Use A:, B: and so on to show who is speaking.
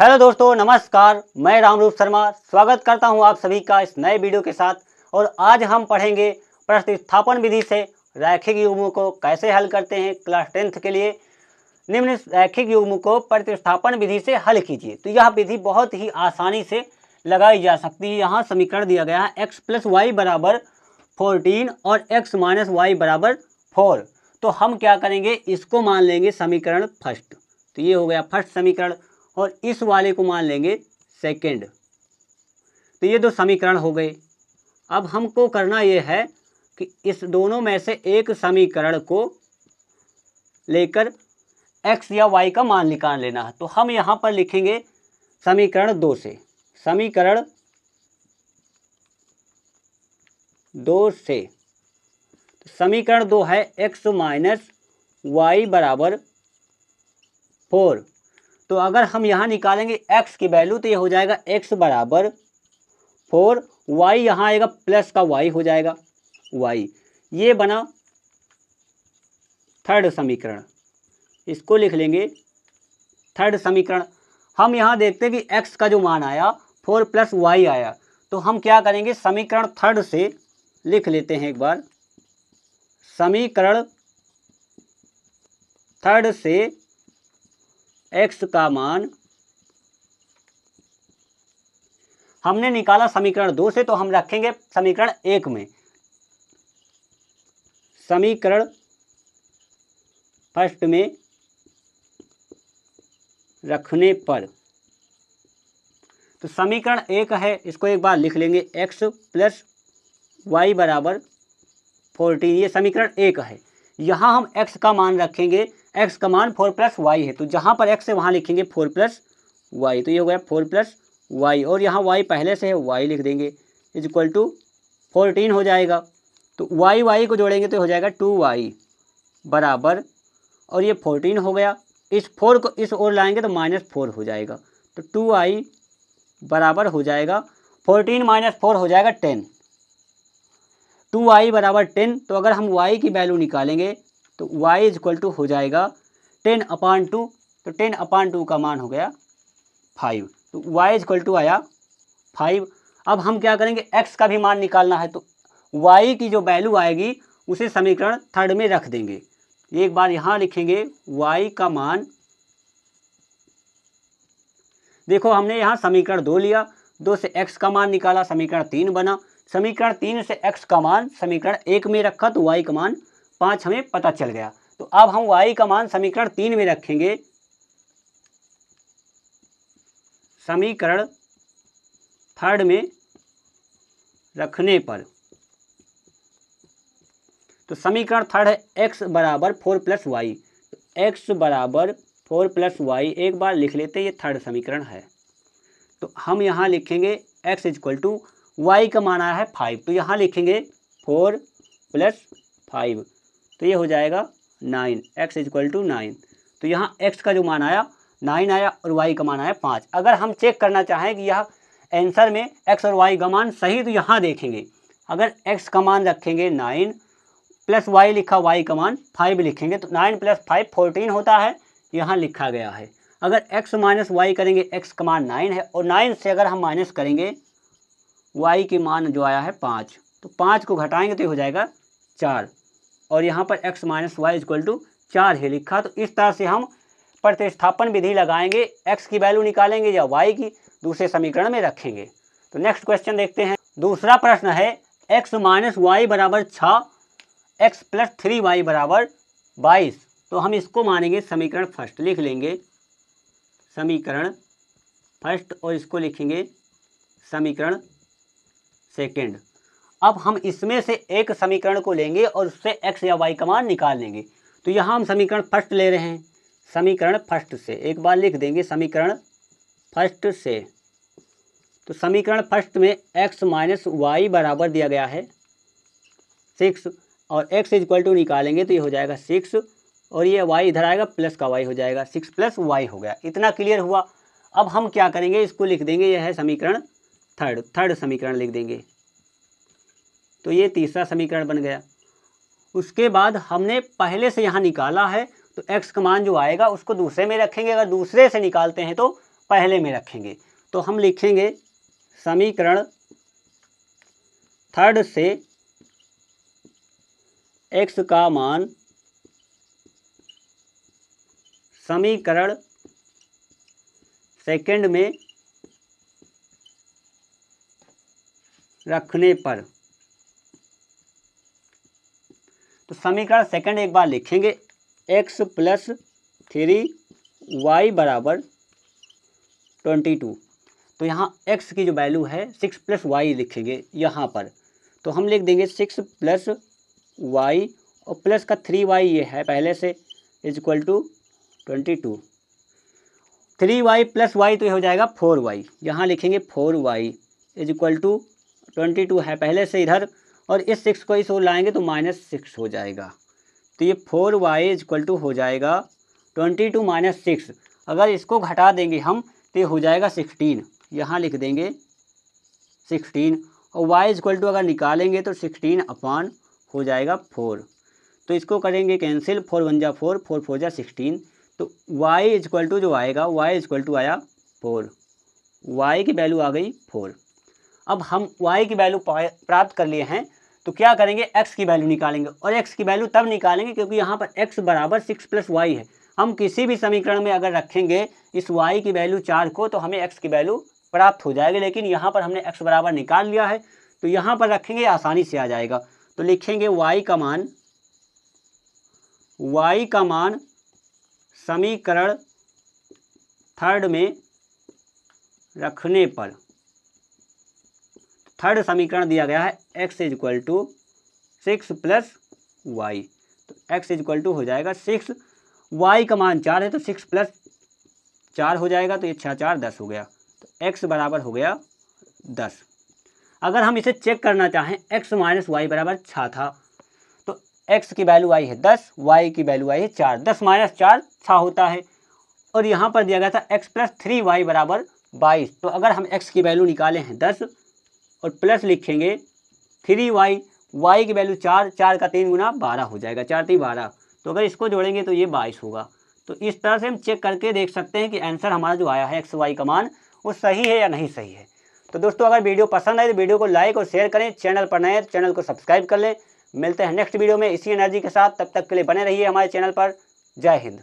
A: Hello दोस्तों, नमस्कार। मैं रामरूप शर्मा स्वागत करता हूं आप सभी का इस नए वीडियो के साथ। और आज हम पढ़ेंगे प्रतिस्थापन विधि से रैखिक युग्मों को कैसे हल करते हैं। क्लास 10th के लिए निम्न रैखिक युग्म को प्रतिस्थापन विधि से हल कीजिए। तो यह विधि बहुत ही आसानी से लगाई जा सकती है। यहाँ समीकरण दिया गया है x + y = 14 और x - y = 4। तो हम क्या करेंगे, इसको मान लेंगे समीकरण फर्स्ट। तो ये हो गया फर्स्ट समीकरण और इस वाले को मान लेंगे सेकंड। तो ये दो समीकरण हो गए। अब हमको करना ये है कि इस दोनों में से एक समीकरण को लेकर x या y का मान निकाल लेना है। तो हम यहाँ पर लिखेंगे समीकरण 2 से। समीकरण 2 से समीकरण 2 है x - y = 4। तो अगर हम यहाँ निकालेंगे x की वैल्यू तो ये हो जाएगा x = 4, y यहाँ आएगा प्लस का y हो जाएगा y। ये बना थर्ड समीकरण, इसको लिख लेंगे थर्ड समीकरण। हम यहाँ देखते हैं कि x का जो मान आया 4 + y आया। तो हम क्या करेंगे, समीकरण थर्ड से लिख लेते हैं एक बार। समीकरण थर्ड से x का मान हमने निकाला समीकरण 2 से, तो हम रखेंगे समीकरण 1 में। समीकरण फर्स्ट में रखने पर तो समीकरण 1 है, इसको एक बार लिख लेंगे x + y = 14। ये समीकरण 1 है। यहाँ हम x का मान रखेंगे, x का मान 4 + y है। तो जहाँ पर x है वहाँ लिखेंगे 4 + y। तो ये हो गया 4 + y और यहाँ y पहले से है, y लिख देंगे = 14 हो जाएगा। तो y को जोड़ेंगे तो हो जाएगा 2y बराबर, और ये 14 हो गया। इस 4 को इस ओर लाएंगे तो -4 हो जाएगा। तो 2y बराबर हो जाएगा 14 - 4 हो जाएगा 10। 2y = 10। तो अगर हम y की वैल्यू निकालेंगे तो y = हो जाएगा 10/2। तो 10/2 का मान हो गया 5। तो y = आया 5। अब हम क्या करेंगे, x का भी मान निकालना है। तो y की जो वैल्यू आएगी उसे समीकरण थर्ड में रख देंगे। एक बार यहाँ लिखेंगे y का मान। देखो हमने यहाँ समीकरण 2 लिया, 2 से x का मान निकाला, समीकरण 3 बना। समीकरण 3 से x का मान समीकरण 1 में रखा तो y का मान 5 हमें पता चल गया। तो अब हम y का मान समीकरण 3 में रखेंगे। समीकरण थर्ड में रखने पर तो समीकरण थर्ड है x = 4 + y। x = 4 + y एक बार लिख लेते हैं, ये थर्ड समीकरण है। तो हम यहाँ लिखेंगे x = y का मान आया है 5। तो यहाँ लिखेंगे 4 + 5। तो ये हो जाएगा 9, x = 9। तो यहाँ x का जो मान आया 9 आया और y का मान आया 5। अगर हम चेक करना चाहें कि यह आंसर में x और y का मान सही, तो यहाँ देखेंगे अगर x का मान रखेंगे 9 + y लिखा, y का मान 5 लिखेंगे तो 9 + 5 14 होता है, यहाँ लिखा गया है। अगर x - y करेंगे, x का मान 9 है और 9 से अगर हम माइनस करेंगे y के मान जो आया है 5, तो 5 को घटाएंगे तो हो जाएगा 4 और यहाँ पर x - y = 4 है लिखा। तो इस तरह से हम प्रतिस्थापन विधि लगाएंगे, x की वैल्यू निकालेंगे या y की, दूसरे समीकरण में रखेंगे। तो नेक्स्ट क्वेश्चन देखते हैं। दूसरा प्रश्न है x - y = 6, x + 3y = 22। तो हम इसको मानेंगे समीकरण फर्स्ट, लिख लेंगे समीकरण फर्स्ट और इसको लिखेंगे समीकरण सेकंड। अब हम इसमें से एक समीकरण को लेंगे और उससे x या y का मान निकाल लेंगे। तो यहाँ हम समीकरण फर्स्ट ले रहे हैं। समीकरण फर्स्ट से एक बार लिख देंगे समीकरण फर्स्ट से। तो समीकरण फर्स्ट में x - y बराबर दिया गया है 6 और x = निकालेंगे तो ये हो जाएगा 6 और ये y इधर आएगा प्लस का y हो जाएगा, 6 + y हो गया। इतना क्लियर हुआ। अब हम क्या करेंगे, इसको लिख देंगे, यह है समीकरण थर्ड समीकरण लिख देंगे। तो ये तीसरा समीकरण बन गया। उसके बाद हमने पहले से यहाँ निकाला है तो x का मान जो आएगा उसको दूसरे में रखेंगे। अगर दूसरे से निकालते हैं तो पहले में रखेंगे। तो हम लिखेंगे समीकरण थर्ड से x का मान समीकरण सेकंड में रखने पर। तो समीकरण सेकंड एक बार लिखेंगे, x प्लस 3y बराबर 22। तो यहाँ x की जो वैल्यू है 6 प्लस वाई लिखेंगे यहाँ पर। तो हम लिख देंगे 6 प्लस वाई और प्लस का 3y ये है पहले से is equal to 22। 3y plus y तो ये हो जाएगा 4y। यहाँ लिखेंगे 4y इज इक्वल टू 22 है पहले से इधर, और इस 6 को इस ओर लाएंगे तो -6 हो जाएगा। तो ये 4y इज इक्वल टू हो जाएगा 22 माइनस 6। अगर इसको घटा देंगे हम तो ये हो जाएगा 16। यहाँ लिख देंगे 16 और y इज इक्वल टू अगर निकालेंगे तो 16 अपान हो जाएगा 4। तो इसको करेंगे कैंसिल, 4 1 जा 4, 4 4 जा 16। तो y इज इक्वल टू जो आएगा y इज इक्वल टू आया 4, y की वैल्यू आ गई 4। अब हम y की वैल्यू प्राप्त कर लिए हैं तो क्या करेंगे, x की वैल्यू निकालेंगे। और x की वैल्यू तब निकालेंगे क्योंकि यहाँ पर x बराबर 6 प्लस वाई है। हम किसी भी समीकरण में अगर रखेंगे इस y की वैल्यू 4 को तो हमें x की वैल्यू प्राप्त हो जाएगी, लेकिन यहाँ पर हमने x बराबर निकाल लिया है तो यहाँ पर रखेंगे आसानी से आ जाएगा। तो लिखेंगे y का मान समीकरण थर्ड में रखने पर। थर्ड समीकरण दिया गया है x is equal to 6 plus y. तो x इज इक्वल टू हो जाएगा 6, y का मान 4 है तो 6 प्लस 4 हो जाएगा, तो ये 6 4 10 हो गया। तो x बराबर हो गया 10। अगर हम इसे चेक करना चाहें x माइनस वाई बराबर 6 था, तो x की वैल्यू आई है 10, y की वैल्यू आई है 4, 10 माइनस 4 6 होता है। और यहाँ पर दिया गया था x प्लस 3y बराबर 22। तो अगर हम x की वैल्यू निकाले हैं 10 और प्लस लिखेंगे 3y, y की वैल्यू 4, 4 का 3 गुना 12 हो जाएगा, 4 3 12। तो अगर इसको जोड़ेंगे तो ये 22 होगा। तो इस तरह से हम चेक करके देख सकते हैं कि आंसर हमारा जो आया है x y का मान वो सही है या नहीं सही है। तो दोस्तों अगर वीडियो पसंद आए तो वीडियो को लाइक और शेयर करें, चैनल पर नए हैं तो चैनल को सब्सक्राइब कर लें। मिलते हैं नेक्स्ट वीडियो में इसी एनर्जी के साथ, तब तक के लिए बने रहिए हमारे चैनल पर। जय हिंद।